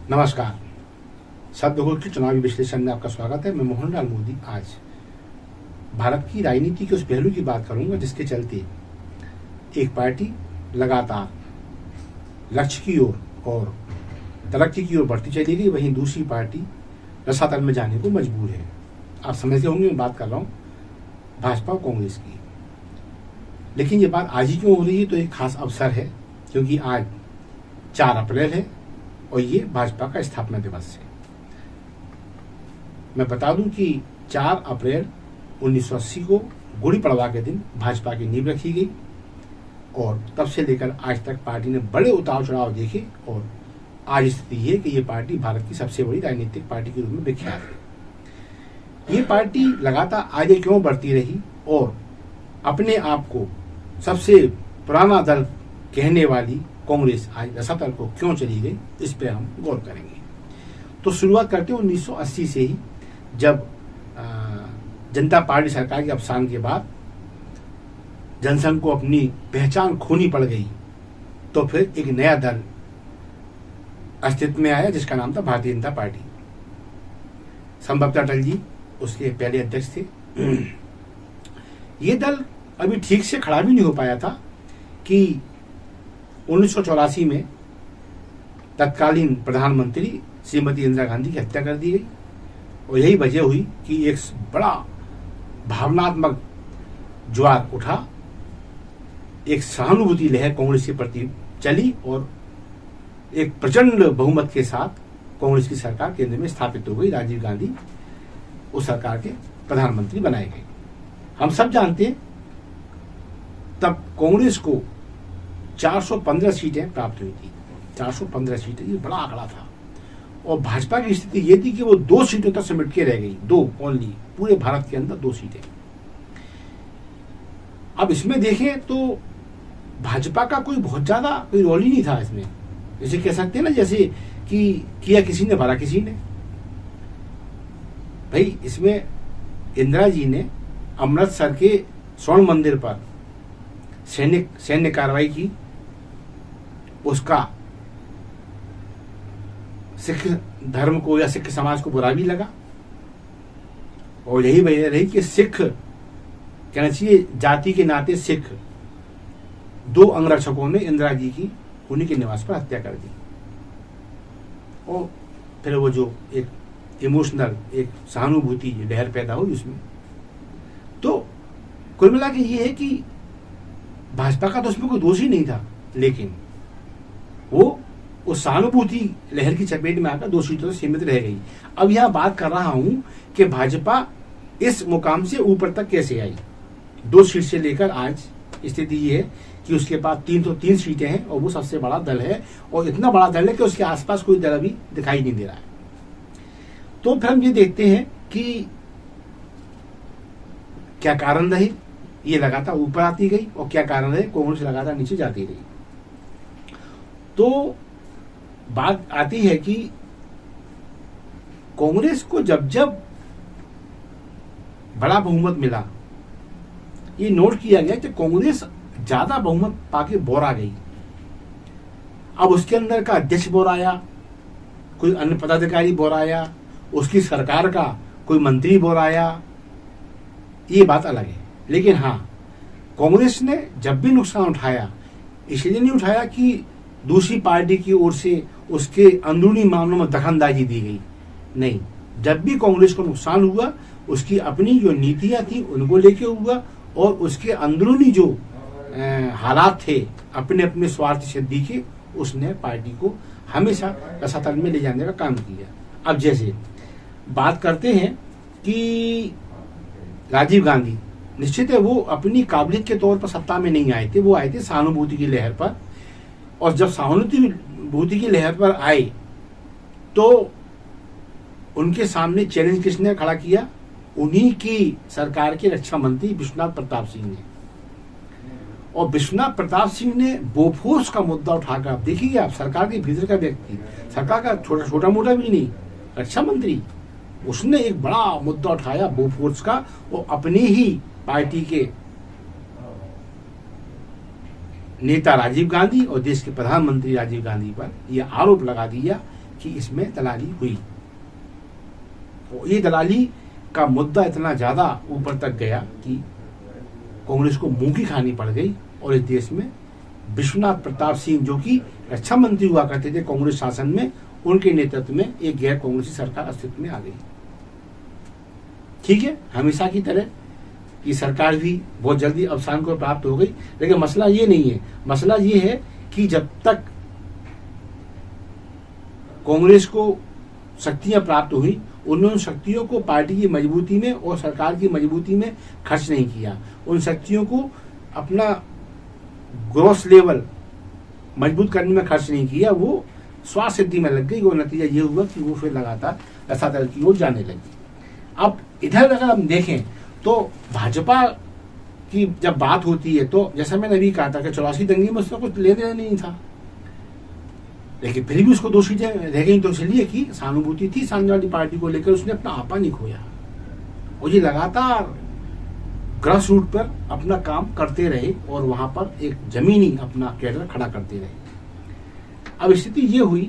नमस्कार। शब्दकोश के चुनावी विश्लेषण में आपका स्वागत है। मैं मोहनलाल मोदी आज भारत की राजनीति के उस पहलू की बात करूंगा जिसके चलते एक पार्टी लगातार लक्ष्य की ओर और तरक्की की ओर बढ़ती चली गई, वहीं दूसरी पार्टी रसातल में जाने को मजबूर है। आप समझते होंगे मैं बात कर रहा हूँ भाजपा और कांग्रेस की। लेकिन ये बात आज ही क्यों हो रही है, तो एक खास अवसर है क्योंकि आज 4 अप्रैल है और ये भाजपा का स्थापना दिवस है। मैं बता दूं कि 4 अप्रैल 1980 को गुड़ी पड़वा के दिन भाजपा की नींव रखी गई और तब से लेकर आज तक पार्टी ने बड़े उतार चढ़ाव देखे और आज स्थिति है कि ये पार्टी भारत की सबसे बड़ी राजनीतिक पार्टी के रूप में विख्यात है। ये पार्टी लगातार आगे क्यों बढ़ती रही और अपने आप को सबसे पुराना दल कहने वाली कांग्रेस आज रसातल को क्यों चली गई, इस पे हम गौर करेंगे। तो शुरुआत करते हैं 1980 से ही, जब जनता पार्टी सरकार के अवसान के बाद जनसंघ को अपनी पहचान खोनी पड़ गई, तो फिर एक नया दल अस्तित्व में आया जिसका नाम था भारतीय जनता पार्टी। संभवतः अटल जी उसके पहले अध्यक्ष थे। ये दल अभी ठीक से खड़ा भी नहीं हो पाया था कि 1984 में तत्कालीन प्रधानमंत्री श्रीमती इंदिरा गांधी की हत्या कर दी गई और यही वजह हुई कि एक बड़ा भावनात्मक ज्वार उठा, एक सहानुभूति लहर कांग्रेस के प्रति चली और एक प्रचंड बहुमत के साथ कांग्रेस की सरकार केंद्र में स्थापित हो गई। राजीव गांधी उस सरकार के प्रधानमंत्री बनाए गए। हम सब जानते हैं तब कांग्रेस को 415 सीटें प्राप्त हुई थी। 415 सीटें, ये बड़ा आंकड़ा था। और भाजपा की स्थिति ये थी कि वो 2 सीटों तक सिमट के रह गई, 2 ओनली, पूरे भारत के अंदर 2 सीटें। अब इसमें देखें तो भाजपा का कोई बहुत ज्यादा कोई रोल ही नहीं था इसमें। जैसे कह सकते हैं ना, जैसे कि किया किसी ने भरा किसी ने। भाई इसमें इंदिरा जी ने अमृतसर के स्वर्ण मंदिर पर सैन्य कार्रवाई की, उसका सिख धर्म को या सिख समाज को बुरा भी लगा और यही वजह रही कि सिख, कहना चाहिए जाति के नाते सिख, 2 अंगरक्षकों ने इंदिरा जी की उन्हीं के निवास पर हत्या कर दी। और फिर वो जो एक इमोशनल, एक सहानुभूति लहर पैदा हुई उसमें। तो कुल मिला के ये है कि भाजपा का तो उसमें कोई दोष ही नहीं था, लेकिन वो उस सहानुभूति लहर की चपेट में आकर 2 सीटों से सीमित रह गई। अब यहां बात कर रहा हूं कि भाजपा इस मुकाम से ऊपर तक कैसे आई। 2 सीट से लेकर आज स्थिति ये है कि उसके पास 3 सीटें हैं और वो सबसे बड़ा दल है और इतना बड़ा दल है कि उसके आसपास कोई दल अभी दिखाई नहीं दे रहा है। तो फिर हम ये देखते हैं कि क्या कारण रहे, ये लगातार ऊपर आती गई और क्या कारण है कांग्रेस लगातार नीचे जाती रही। तो बात आती है कि कांग्रेस को जब जब बड़ा बहुमत मिला, ये नोट किया गया कि कांग्रेस ज्यादा बहुमत पाके बोर आ गई। अब उसके अंदर का अध्यक्ष बोर आया, कोई अन्य पदाधिकारी बोर आया, उसकी सरकार का कोई मंत्री बोर आया, ये बात अलग है। लेकिन हाँ, कांग्रेस ने जब भी नुकसान उठाया इसलिए नहीं उठाया कि दूसरी पार्टी की ओर से उसके अंदरूनी मामलों में दखलंदाजी दी गई, नहीं। जब भी कांग्रेस को नुकसान हुआ उसकी अपनी जो नीतियां थी उनको लेके हुआ और उसके अंदरूनी जो हालात थे अपने अपने स्वार्थ सिद्धि के, उसने पार्टी को हमेशा रसातल में ले जाने का काम किया। अब जैसे बात करते हैं कि राजीव गांधी, निश्चित है वो अपनी काबिलियत के तौर पर सत्ता में नहीं आए थे, वो आए थे सहानुभूति की लहर पर। और जब सहानुभूति की लहर पर आए तो उनके सामने चैलेंज किसने खड़ा किया? उन्हीं की सरकार के रक्षा मंत्री विश्वनाथ प्रताप सिंह ने। और विश्वनाथ प्रताप सिंह ने बोफोर्स का मुद्दा उठाकर, आप देखिए, आप सरकार के भीतर का व्यक्ति, सरकार का छोटा मोटा भी नहीं, रक्षा मंत्री, उसने एक बड़ा मुद्दा उठाया बोफोर्स का और अपनी ही पार्टी के नेता राजीव गांधी और देश के प्रधानमंत्री राजीव गांधी पर यह आरोप लगा दिया कि इसमें दलाली हुई। और ये दलाली का मुद्दा इतना ज़्यादा ऊपर तक गया कि कांग्रेस को मुंह की खानी पड़ गई और इस देश में विश्वनाथ प्रताप सिंह, जो कि रक्षा मंत्री हुआ करते थे कांग्रेस शासन में, उनके नेतृत्व में एक गैर कांग्रेसी सरकार अस्तित्व में आ गई। ठीक है, हमेशा की तरह ये सरकार भी बहुत जल्दी अवसान को प्राप्त हो गई, लेकिन मसला ये नहीं है। मसला ये है कि जब तक कांग्रेस को शक्तियां प्राप्त हुई, उन्होंने शक्तियों को पार्टी की मजबूती में और सरकार की मजबूती में खर्च नहीं किया। उन शक्तियों को अपना ग्रोस लेवल मजबूत करने में खर्च नहीं किया। वो स्वार्थ सिद्धि में लग गई और नतीजा ये हुआ कि वो फिर लगातार रसातल की ओर जाने लगी। अब इधर अगर हम देखें तो भाजपा की जब बात होती है तो जैसा मैंने अभी कहा था कि 84 दंगे में उसका कुछ लेने देना नहीं था, लेकिन फिर भी उसको दोषी रह गई तो इसलिए कि सहानुभूति थी समाजवादी पार्टी को लेकर, उसने अपना आपा नहीं खोया और ये लगातार ग्रास रूट पर अपना काम करते रहे और वहां पर एक जमीनी अपना कैडर खड़ा करते रहे। अब स्थिति ये हुई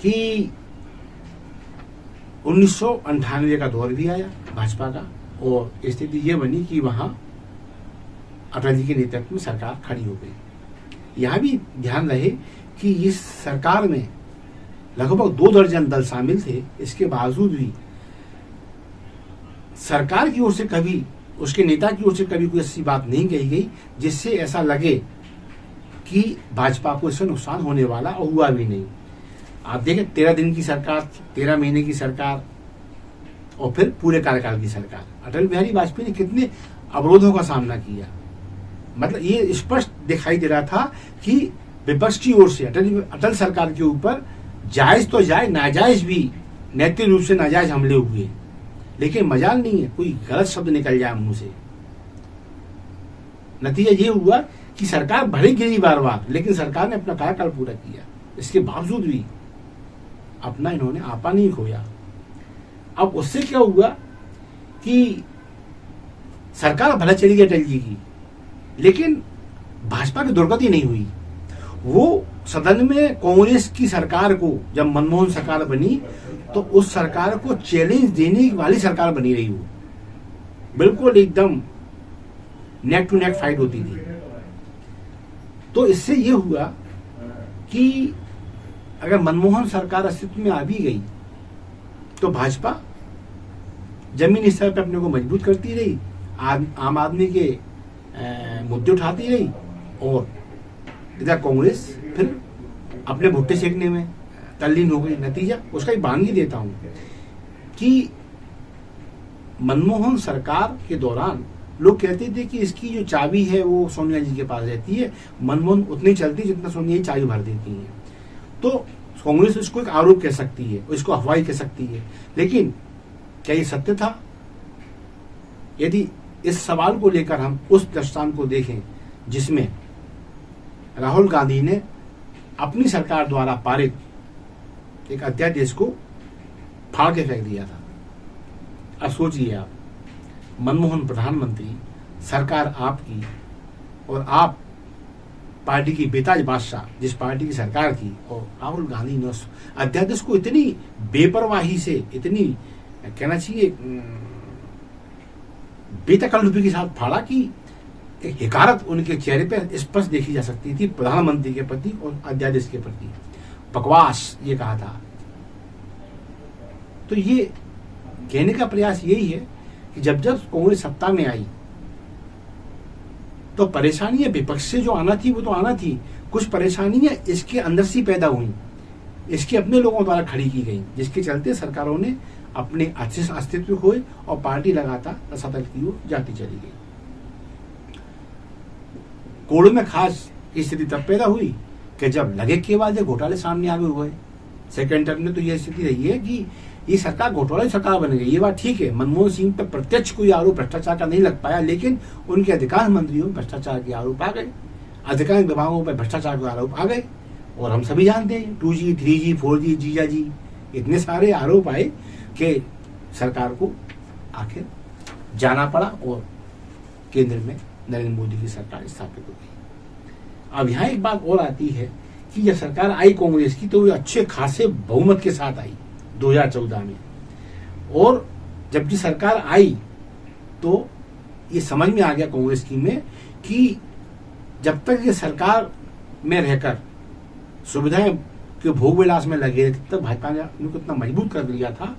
कि 1998 का दौर भी आया भाजपा का और स्थिति ये बनी कि वहां अटल जी के नेतृत्व में सरकार खड़ी हो गई। यहां भी ध्यान रहे कि इस सरकार में लगभग 2 दर्जन दल शामिल थे। इसके बावजूद भी सरकार की ओर से कभी, उसके नेता की ओर से कभी कोई ऐसी बात नहीं कही गई जिससे ऐसा लगे कि भाजपा को इससे नुकसान होने वाला, और हुआ भी नहीं। आप देखें 13 दिन की सरकार, 13 महीने की सरकार और फिर पूरे कार्यकाल की सरकार। अटल बिहारी वाजपेयी ने कितने अवरोधों का सामना किया। मतलब ये स्पष्ट दिखाई दे रहा था कि विपक्ष की ओर से अटल सरकार के ऊपर जायज तो जायज, नाजायज भी, नैतिक रूप से नाजायज हमले हुए, लेकिन मजाल नहीं है कोई गलत शब्द निकल जाए मुंह से। नतीजा ये हुआ कि सरकार भले गिरी बार बार, लेकिन सरकार ने अपना कार्यकाल पूरा किया। इसके बावजूद भी अपना इन्होंने आपा नहीं खोया। अब उससे क्या हुआ कि सरकार भले चली गई अटल जी की, लेकिन भाजपा की दुर्गति नहीं हुई। वो सदन में कांग्रेस की सरकार को, जब मनमोहन सरकार बनी तो उस सरकार को चैलेंज देने वाली सरकार बनी रही। वो बिल्कुल एकदम नेक टू नेक फाइट होती थी। तो इससे ये हुआ कि अगर मनमोहन सरकार अस्तित्व में आ भी गई तो भाजपा जमीनी स्तर पर अपने को मजबूत करती रही, आम आदमी के मुद्दे उठाती रही, और इधर कांग्रेस फिर अपने भुट्टे सेकने में तल्लीन हो गई। नतीजा उसका एक बयान ही देता हूं कि मनमोहन सरकार के दौरान लोग कहते थे कि इसकी जो चाबी है वो सोनिया जी के पास रहती है, मनमोहन उतनी चलती जितना सोनिया जी चाबी भर देती है। तो कांग्रेस इसको एक आरोप कह सकती है, इसको अफवाही कह सकती है, लेकिन क्या ये सत्य था? यदि इस सवाल को लेकर हम उस दृष्टांत को देखें जिसमें राहुल गांधी ने अपनी सरकार द्वारा पारित एक अध्यादेश को फाड़ के फेंक दिया था। अब सोचिए आप, मनमोहन प्रधानमंत्री, सरकार आपकी, और आप पार्टी की बेताज बादशाह जिस पार्टी की सरकार की, और राहुल गांधी ने उस अध्यादेश को इतनी बेपरवाही से, इतनी कहना चाहिए बेतकल्लुफी के साथ फाड़ा कि एक हिकारत उनके चेहरे पे स्पष्ट देखी जा सकती थी प्रधानमंत्री के प्रति और अध्यादेश के प्रति। बकवास ये कहा था। तो ये कहने का प्रयास यही है कि जब जब कांग्रेस सत्ता में आई तो परेशानियां विपक्ष से जो आना थी वो तो आना थी, कुछ परेशानियां इसके अंदर से पैदा हुई, इसके अपने लोगों द्वारा खड़ी की गई, जिसके चलते सरकारों ने अपने अस्तित्व खोए और पार्टी लगातार रसातल की ओर जाती चली गई। कोड़ में खास स्थिति तब पैदा हुई कि जब लगे के बाद घोटाले सामने आगे हुए। सेकेंड टर्म में तो यह स्थिति रही है कि ये सरकार घोटाले सरकार बन गई। ये बात ठीक है, मनमोहन सिंह पर प्रत्यक्ष कोई आरोप भ्रष्टाचार का नहीं लग पाया, लेकिन उनके अधिकांश मंत्रियों में भ्रष्टाचार के आरोप आ गए, अधिकांश विभागों पर भ्रष्टाचार के आरोप आ गए। और हम सभी जानते हैं 2G, 3G, 4G, जीजा जी, इतने सारे आरोप आए कि सरकार को आखिर जाना पड़ा और केंद्र में नरेंद्र मोदी की सरकार स्थापित हो गई। अब यहाँ एक बात और आती है कि जब सरकार आई कांग्रेस की तो वो अच्छे खासे बहुमत के साथ आई 2014 में, और जबकि सरकार आई तो ये समझ में आ गया कांग्रेस की में कि जब तक ये सरकार में रहकर सुविधाएं के भोग विलास में लगे तब तक भाजपा ने उनको इतना मजबूत कर दिया था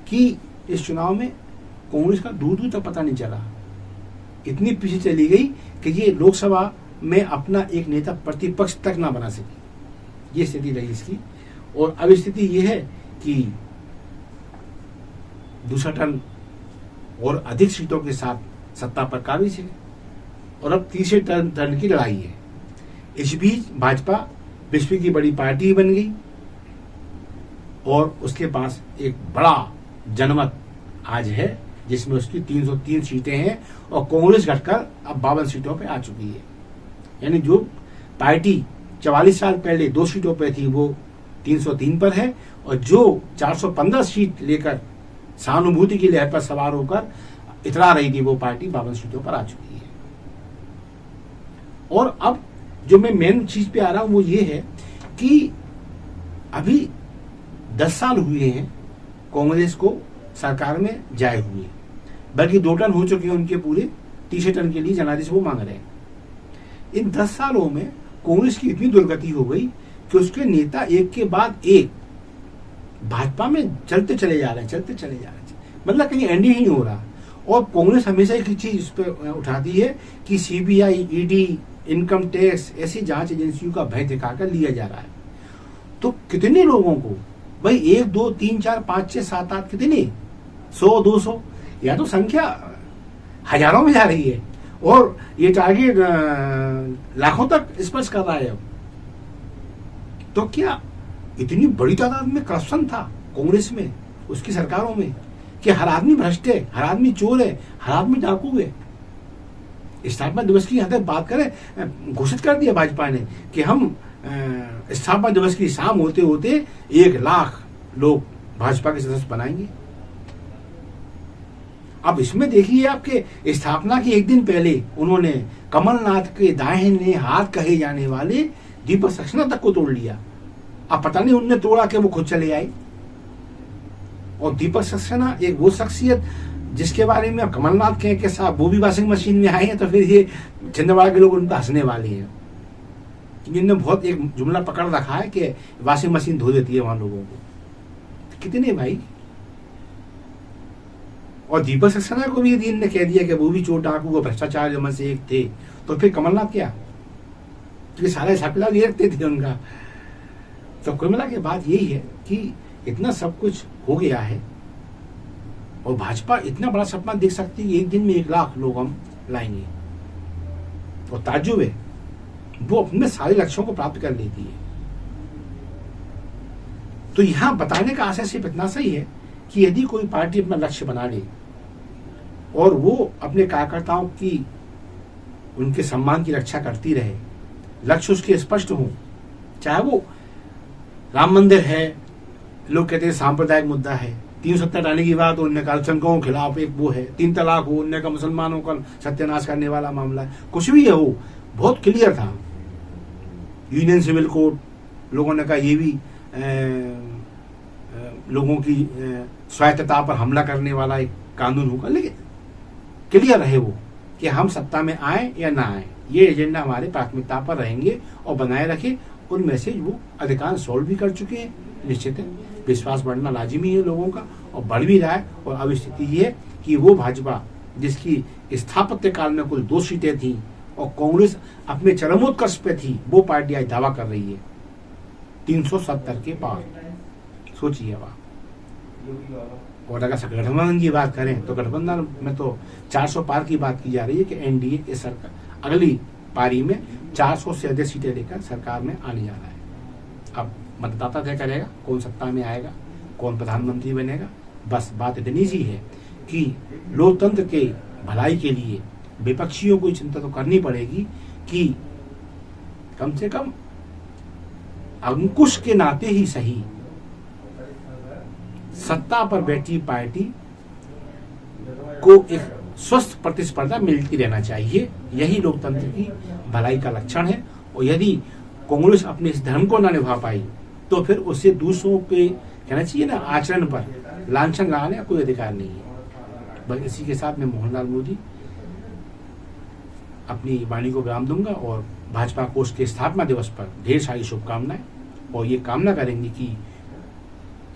कि इस चुनाव में कांग्रेस का दूर दूर तक पता नहीं चला, इतनी पीछे चली गई कि ये लोकसभा में अपना एक नेता प्रतिपक्ष तक ना बना सकी। ये स्थिति रही इसकी। और अब स्थिति ये है कि दूसरा टर्न और अधिक सीटों के साथ सत्ता पर काबिज है और अब तीसरे टर्न की लड़ाई है। इस बीच भाजपा विश्व की बड़ी पार्टी बन गई और उसके पास एक बड़ा जनमत आज है जिसमें उसकी 303 सीटें हैं और कांग्रेस घटकर अब 52 सीटों पे आ चुकी है। यानी जो पार्टी 44 साल पहले 2 सीटों पे थी वो 303 पर है और जो 415 सीट लेकर सहानुभूति की लहर पर सवार होकर इतरा रही थी वो पार्टी 52 सीटों पर आ चुकी है। और अब जो मैं मेन चीज पे आ रहा हूं वो ये है कि अभी 10 साल हुए हैं कांग्रेस को सरकार में जाए हुए, बल्कि 2 टर्न हो चुके हैं उनके पूरे, तीसरे टर्न के लिए जनादेश वो मांग रहे हैं। इन 10 सालों में कांग्रेस की इतनी दुर्गति हो गई कि उसके नेता एक के बाद एक भाजपा में चलते चले जा रहे हैं, मतलब कहीं एंडिंग ही नहीं हो रहा। और कांग्रेस हमेशा एक चीज इस पर उठाती है कि सीबीआई, ईडी, इनकम टैक्स ऐसी जांच एजेंसियों का भय दिखाकर लिया जा रहा है। तो कितने लोगों को भाई 1, 2, 3, 4, 5, 6, 7, 8 कितने 100, 200 या तो संख्या हजारों में जा रही है और ये टारगेट लाखों तक स्पर्श कर रहा है। अब तो क्या इतनी बड़ी तादाद में करप्शन था कांग्रेस में, उसकी सरकारों में, कि हर आदमी भ्रष्ट है, हर आदमी चोर है, हर आदमी डाकू है। स्थापना दिवस की यहाँ तक बात करें, घोषित कर दिया भाजपा ने कि हम स्थापना दिवस की शाम होते होते 1 लाख लोग भाजपा के सदस्य बनाएंगे। अब इसमें देखिए आपके स्थापना के एक दिन पहले उन्होंने कमलनाथ के दाहिने हाथ कहे जाने वाले दीपक सक्सेना तक को तोड़ लिया। अब पता नहीं उनने तोड़ा कि वो खुद चले आए। और दीपक सक्सेना एक वो शख्सियत जिसके बारे में कमलनाथ कहें कि साहब वो भी वॉशिंग मशीन में आए हैं, तो फिर ये छिंदवाड़ा के लोग उन पर हंसने वाले हैं। इन्होंने बहुत एक जुमला पकड़ रखा है कि वॉशिंग मशीन धो देती है वहां लोगों को। कितने भाई, और दीपक सक्सेना को भी दिन ने कह दिया कि वो भी चोर डाकू और भ्रष्टाचार जमा से एक थे, तो फिर कमलनाथ क्या, क्योंकि सारा हिसाब किताब ये रखते थे उनका। तो कुल मिला के बात यही है कि इतना सब कुछ हो गया है और भाजपा इतना बड़ा सपना देख सकती है कि एक दिन में 1 लाख लोग हम लाएंगे। और ताज्जुब है वो अपने सारे लक्ष्यों को प्राप्त कर लेती है। तो यहां बताने का आशय सिर्फ इतना सही है कि यदि कोई पार्टी अपना लक्ष्य बना ले और वो अपने कार्यकर्ताओं की, उनके सम्मान की रक्षा करती रहे, लक्ष्य उसके स्पष्ट हो, चाहे वो राम मंदिर है, लोग कहते हैं सांप्रदायिक मुद्दा है, 370 हटाने की बात हो, उनने कहा अल्पसंख्यकों के खिलाफ एक वो है, 3 तलाक हो, उनने कहा मुसलमानों का सत्यानाश करने वाला मामला है, कुछ भी है हो, बहुत क्लियर था। यूनियन सिविल कोड, लोगों ने कहा ये भी लोगों की स्वायत्तता पर हमला करने वाला एक कानून होगा, लेकिन क्लियर रहे वो कि हम सत्ता में आए या ना आए, ये एजेंडा हमारे प्राथमिकता पर रहेंगे और बनाए रखे। उन मैसेज वो अधिकांश सॉल्व भी कर चुके हैं। निश्चित है विश्वास बढ़ना लाजिमी है लोगों का और बढ़ भी रहा है। और अब स्थिति ये है कि वो भाजपा जिसकी स्थापत्य काल में कुल 2 सीटें थी और कांग्रेस अपने चरमोत्कर्ष पे थी, वो पार्टी आज दावा कर रही है 370 के पार। सोचिए अब। और अगर गठबंधन की बात करें तो गठबंधन में तो 400 पार की बात की जा रही है कि एनडीए के सरकार अगली पारी में 400 से अधिक सीटें लेकर सरकार में आने जा रहा है। अब मतदाता तय करेगा कौन सत्ता में आएगा, कौन प्रधानमंत्री बनेगा। बस बात इतनी सी है कि लोकतंत्र के भलाई के लिए विपक्षियों को चिंता तो करनी पड़ेगी कि कम से कम अंकुश के नाते ही सही सत्ता पर बैठी पार्टी को एक स्वस्थ प्रतिस्पर्धा मिलती रहना चाहिए। यही लोकतंत्र की भलाई का लक्षण है। और यदि कांग्रेस अपने इस धर्म को ना निभा पाई तो फिर उससे दूसरों के कहना चाहिए ना आचरण पर लांछन लगाने का कोई अधिकार नहीं है। बस इसी के साथ मैं मोहनलाल मोदी अपनी वाणी को विराम दूंगा और भाजपा कोष के स्थापना दिवस पर ढेर सारी शुभकामनाएं, और ये कामना करेंगे कि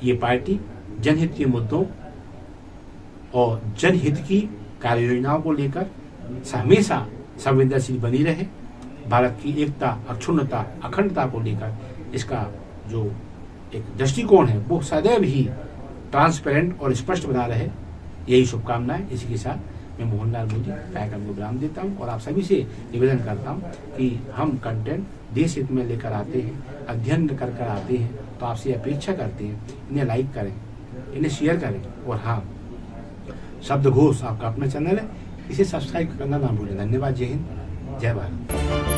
ये पार्टी जनहित के मुद्दों और जनहित की कार्य योजनाओं को लेकर हमेशा संवेदनशील बनी रहे। भारत की एकता, अक्षुण्णता, अखंडता को लेकर इसका जो एक दृष्टिकोण है वो सदैव ही ट्रांसपेरेंट और स्पष्ट बना रहे। यही शुभकामनाएं। इसी के साथ मैं मोहनलाल मोदी कार्यक्रम को विराम देता हूं और आप सभी से निवेदन करता हूं कि हम कंटेंट देश हित में लेकर आते हैं, अध्ययन कर आते हैं, तो आपसे अपेक्षा करते हैं इन्हें लाइक करें, इन्हें शेयर करें। और हाँ, शब्द घोष आपका अपना चैनल है, इसे सब्सक्राइब करना ना भूलें। धन्यवाद। जय हिंद, जय भारत।